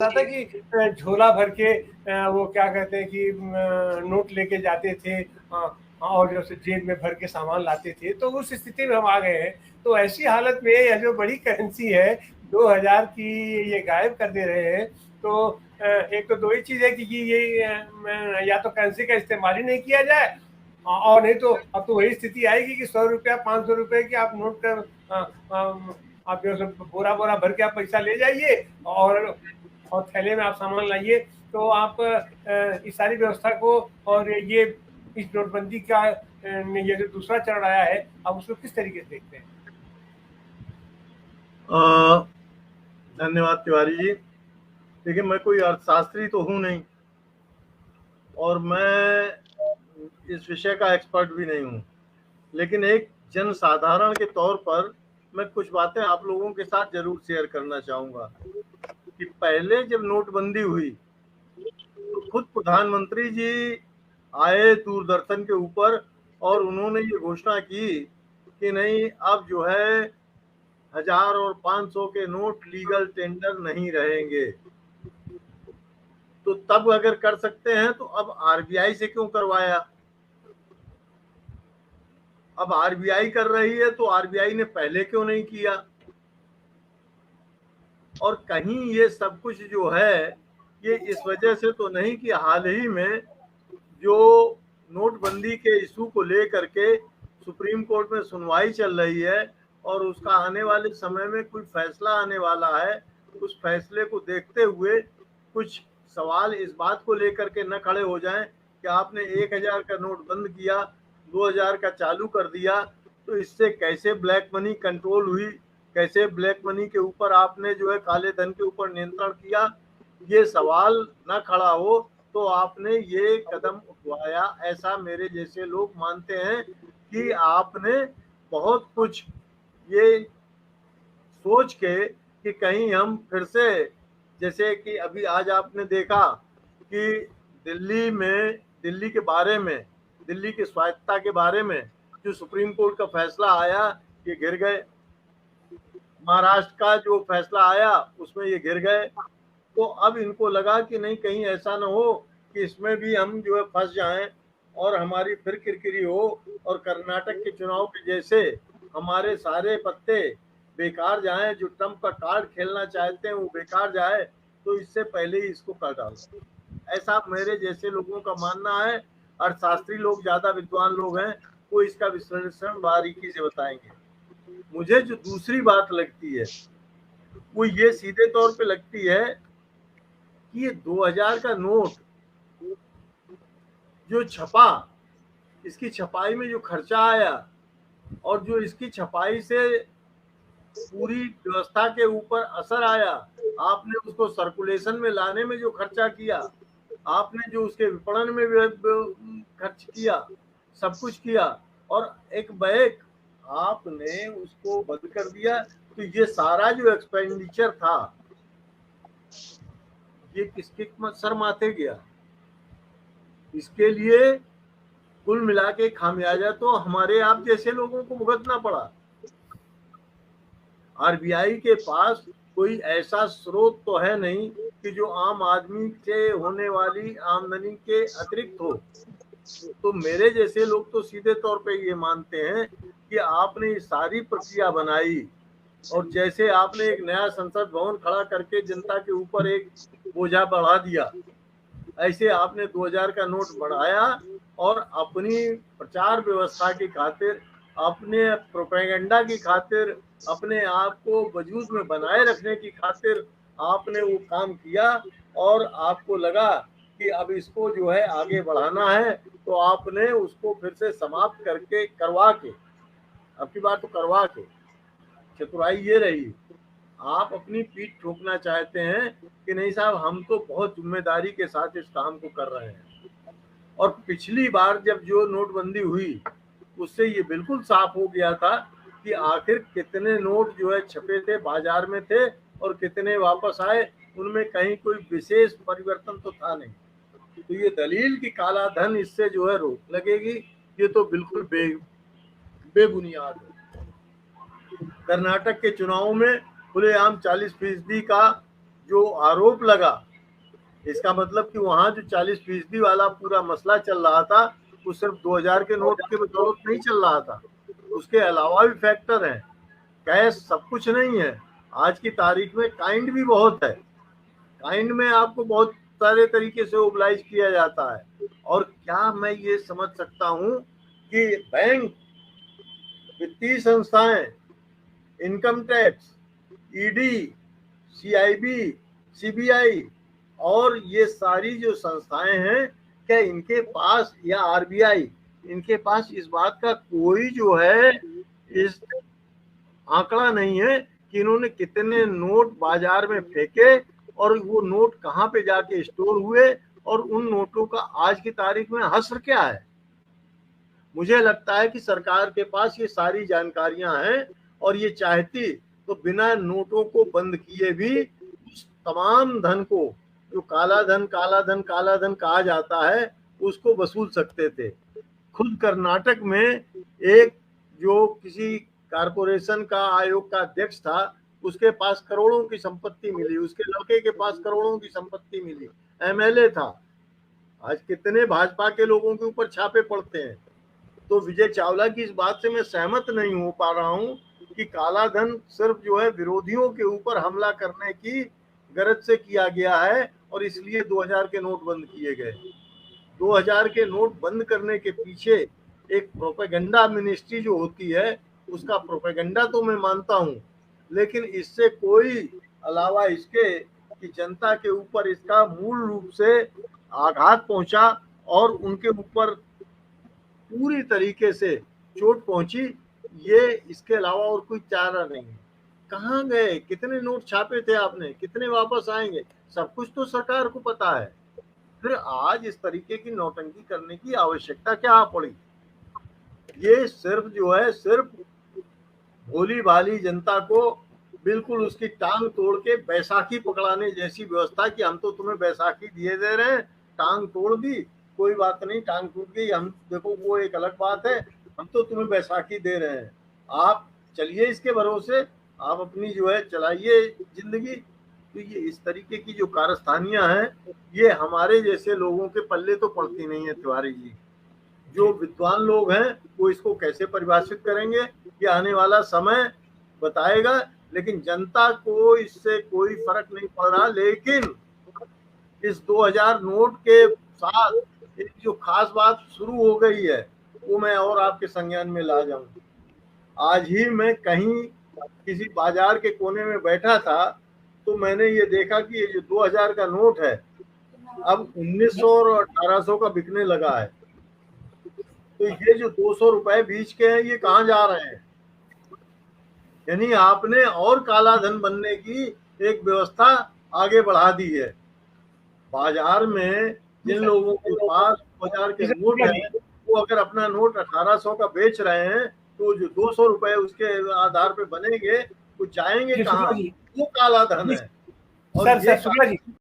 था कि झोला भर के वो क्या कहते हैं कि नोट लेके जाते थे, और जो जेब में भर के सामान लाते थे, तो उस स्थिति में हम आ गए हैं। तो ऐसी हालत में यह जो बड़ी करेंसी है 2000 की, ये गायब कर दे रहे हैं। तो एक तो दो ही चीज है कि ये या तो करेंसी का इस्तेमाल ही नहीं किया जाए, और नहीं तो अब तो वही स्थिति आएगी कि 100 रुपया 500 रुपए की आप नोट कर आप जो बोरा बोरा भर के आप पैसा ले जाइए, और थैले में आप सामान लाइए। तो आप इस सारी व्यवस्था को, और ये इस नोटबंदी का ये जो दूसरा चरण आया है, आप उसको किस तरीके से देखते हैं? धन्यवाद तिवारी जी। देखिए, मैं कोई अर्थशास्त्री तो हूँ नहीं, और मैं इस विषय का एक्सपर्ट भी नहीं हूँ, लेकिन एक जन साधारण के तौर पर मैं कुछ बातें आप लोगों के साथ जरूर शेयर करना चाहूँगा। कि पहले जब नोटबंदी हुई तो खुद प्रधानमंत्री जी आए दूरदर्शन के ऊपर, और उन्होंने ये घोषणा की कि नहीं, अब जो है 1000 और 500 के नोट लीगल टेंडर नहीं रहेंगे। तो तब अगर कर सकते हैं तो अब आरबीआई से क्यों करवाया? अब आरबीआई कर रही है तो आरबीआई ने पहले क्यों नहीं किया? और कहीं ये सब कुछ जो है, ये इस वजह से तो नहीं कि हाल ही में जो नोटबंदी के इशू को लेकर के सुप्रीम कोर्ट में सुनवाई चल रही है, और उसका आने वाले समय में कोई फैसला आने वाला है, उस फैसले को देखते हुए कुछ सवाल इस बात को लेकर के न खड़े हो जाएं कि आपने 1000 का नोट बंद किया, 2000 का चालू कर दिया, तो इससे कैसे ब्लैक मनी कंट्रोल हुई, कैसे ब्लैक मनी के ऊपर आपने जो है काले धन के ऊपर नियंत्रण किया, ये सवाल न खड़ा हो तो आपने ये कदम उठवाया, ऐसा मेरे जैसे लोग मानते हैं कि आपने बहुत कुछ ये सोच के कि कहीं हम फिर से, जैसे कि अभी आज आपने देखा कि दिल्ली के बारे में, दिल्ली की स्वायत्तता के बारे में जो सुप्रीम कोर्ट का फैसला आया, ये गिर गए। महाराष्ट्र का जो फैसला आया उसमें ये गिर गए। तो अब इनको लगा कि नहीं, कहीं ऐसा ना हो कि इसमें भी हम जो है फंस जाएं और हमारी फिर किरकिरी हो, और कर्नाटक के चुनाव के जैसे हमारे सारे पत्ते बेकार जाएं, जो ट्रंप का कार्ड खेलना चाहते हैं वो बेकार जाए। तो इससे पहले ही इसको कर डालो, ऐसा मेरे जैसे लोगों का मानना है। अर्थशास्त्री लोग ज्यादा विद्वान लोग हैं, वो इसका विश्लेषण बारीकी से बताएंगे। मुझे जो दूसरी बात लगती है वो ये सीधे तौर पे लगती है कि ये 2000 का नोट जो छपा, इसकी छपाई में जो खर्चा आया, और जो इसकी छपाई से पूरी व्यवस्था के ऊपर असर आया, आपने उसको सर्कुलेशन में लाने में जो खर्चा किया, आपने जो उसके विपणन में खर्च किया, सब कुछ किया, और एक बैक आपने उसको बंद कर दिया। तो ये सारा जो एक्सपेंडिचर था, ये किसके सर माथे गया? इसके लिए कुल मिला के खामियाजा तो हमारे आप जैसे लोगों को भुगतना पड़ा। आरबीआई के पास कोई ऐसा स्रोत तो है नहीं कि जो आम आदमी से होने वाली आमदनी के अतिरिक्त हो। तो मेरे जैसे लोग तो सीधे तौर पे ये मानते हैं कि आपने ये सारी प्रक्रिया बनाई, और जैसे आपने एक नया संसद भवन खड़ा करके जनता के ऊपर एक बोझा बढ़ा दिया, ऐसे आपने 2000 का नोट बढ़ाया, और अपनी प्रचार व्यवस्था की खातिर, अपने प्रोपेगेंडा की खातिर, अपने आप को वजूद में बनाए रखने की खातिर आपने वो काम किया। और आपको लगा कि अब इसको जो है आगे बढ़ाना है, तो आपने उसको फिर से समाप्त करके करवा के, अब की बात तो करवा के, चतुराई ये रही। आप अपनी पीठ ठोकना चाहते हैं कि नहीं साहब, हम तो बहुत जिम्मेदारी के साथ इस काम को कर रहे हैं। और पिछली बार जब जो नोटबंदी हुई, उससे ये बिल्कुल साफ हो गया था कि आखिर कितने नोट जो है छपे थे, बाजार में थे, और कितने वापस आए, उनमें कहीं कोई विशेष परिवर्तन तो था नहीं। तो ये दलील कि काला धन इससे जो है रोक लगेगी, ये तो बिल्कुल बेबुनियाद है। कर्नाटक के चुनाव में खुलेआम 40% का जो आरोप लगा, इसका मतलब कि वहां जो 40% वाला पूरा मसला चल रहा था वो सिर्फ 2000 के नोट के बदौलत नहीं चल रहा था, उसके अलावा भी फैक्टर हैं। कैश सब कुछ नहीं है, आज की तारीख में काइंड भी बहुत है, काइंड में आपको बहुत सारे तरीके से ओबलाइज किया जाता है। और क्या मैं ये समझ सकता हूँ कि बैंक, वित्तीय संस्थाएं, income tax, ED, CIB, CBI और ये सारी जो संस्थाएं हैं, क्या इनके पास, या आरबीआई, इनके पास इस बात का कोई जो है इस आंकड़ा नहीं है कि इन्होंने कितने नोट बाजार में फेंके और वो नोट कहाँ पे जाके स्टोर हुए और उन नोटों का आज की तारीख में हश्र क्या है? मुझे लगता है कि सरकार के पास ये सारी जानकारियां हैं और ये चाहती तो बिना नोटों को बंद किए भी उस तमाम धन को, जो काला धन काला धन काला धन कहा जाता है, उसको वसूल सकते थे। खुद कर्नाटक में एक जो किसी कारपोरेशन का आयोग का अध्यक्ष था, उसके पास करोड़ों की संपत्ति मिली, उसके लड़के के पास करोड़ों की संपत्ति मिली, एमएलए था। आज कितने भाजपा के लोगों के ऊपर छापे पड़ते हैं। तो विजय चावला की इस बात से मैं सहमत नहीं हो पा रहा हूं कि काला धन सिर्फ जो है विरोधियों के ऊपर हमला करने की गरज से किया गया है और इसलिए 2000 के नोट बंद किए गए। 2000 के नोट बंद करने के पीछे एक प्रोपेगेंडा मिनिस्ट्री जो होती है, उसका प्रोपेगेंडा तो मैं मानता हूं, लेकिन इससे कोई अलावा इसके कि जनता के ऊपर इसका मूल रूप से आघात पहुंचा और उनके ऊपर पूरी तरीके से चोट पहुंची, ये इसके अलावा और कोई चारा नहीं है। कहाँ गए, कितने नोट छापे थे आपने, कितने वापस आएंगे, सब कुछ तो सरकार को पता है। फिर आज इस तरीके की नौटंकी करने की आवश्यकता क्या पड़ी? ये सिर्फ जो है, सिर्फ भोली भाली जनता को बिल्कुल उसकी टांग तोड़ के बैसाखी पकड़ाने जैसी व्यवस्था कि हम तो तुम्हें बैसाखी दिए दे रहे हैं, टांग तोड़ दी, कोई बात नहीं, टांग टूट गई, हम देखो वो एक अलग बात है, हम तो तुम्हें बैसाखी दे रहे हैं, आप चलिए इसके भरोसे, आप अपनी जो है चलाइए जिंदगी। तो ये इस तरीके की जो कारस्तानियां हैं, ये हमारे जैसे लोगों के पल्ले तो पड़ती नहीं है तिवारी जी। जो विद्वान लोग हैं वो इसको कैसे परिभाषित करेंगे, ये आने वाला समय बताएगा, लेकिन जनता को इससे कोई फर्क नहीं पड़ रहा। लेकिन इस 2000 नोट के साथ एक जो खास बात शुरू हो गई है, वो मैं और आपके संज्ञान में ला जाऊं। आज ही मैं कहीं किसी बाजार के कोने में बैठा था, तो मैंने ये देखा कि ये जो 2000 का नोट है अब 1900 और 1800 का बिकने लगा है। तो ये जो 200 रुपए बीच के हैं, ये कहाँ जा रहे हैं? यानी आपने और काला धन बनने की एक व्यवस्था आगे बढ़ा दी है। बाजार में जिन लोगों के पास 2000 के नोट है, वो अगर अपना नोट 1800 का बेच रहे हैं, तो जो 200 रुपए उसके आधार पे बनेंगे, वो जाएंगे कहाँ? वो काला धन है। और सर शुक्ला जी,